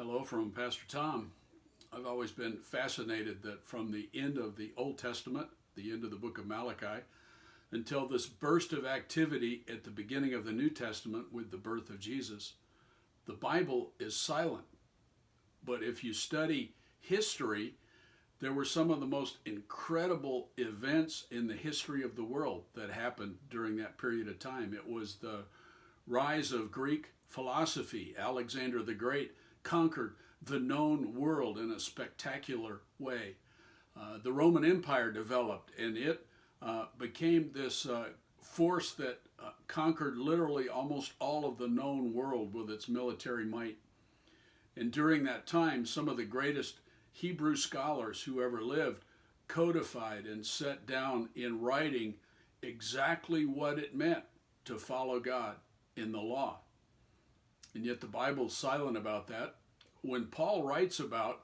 Hello from Pastor Tom. I've always been fascinated that from the end of the Old Testament, the end of the book of Malachi, until this burst of activity at the beginning of the New Testament with the birth of Jesus, the Bible is silent. But if you study history, there were some of the most incredible events in the history of the world that happened during that period of time. It was the rise of Greek philosophy. Alexander the Great conquered the known world in a spectacular way. The Roman Empire developed, and it became this force that conquered literally almost all of the known world with its military might. And during that time, some of the greatest Hebrew scholars who ever lived codified and set down in writing exactly what it meant to follow God in the law. And yet the Bible's silent about that. When Paul writes about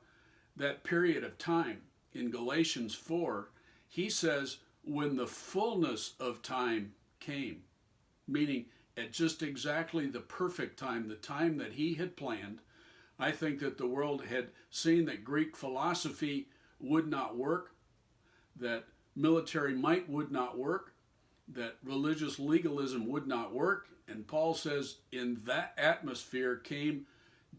that period of time in Galatians 4, he says, when the fullness of time came, meaning at just exactly the perfect time, the time that he had planned. I think that the world had seen that Greek philosophy would not work, that military might would not work, that religious legalism would not work. And Paul says, in that atmosphere came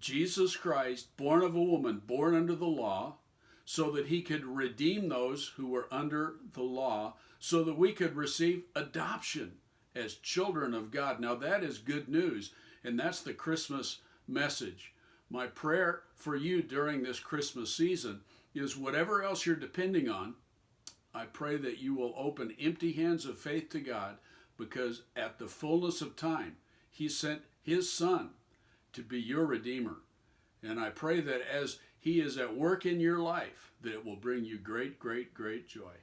Jesus Christ, born of a woman, born under the law, so that he could redeem those who were under the law, so that we could receive adoption as children of God. Now that is good news, and that's the Christmas message. My prayer for you during this Christmas season is whatever else you're depending on, I pray that you will open empty hands of faith to God, because at the fullness of time, he sent his Son to be your Redeemer. And I pray that as he is at work in your life, that it will bring you great, great, great joy.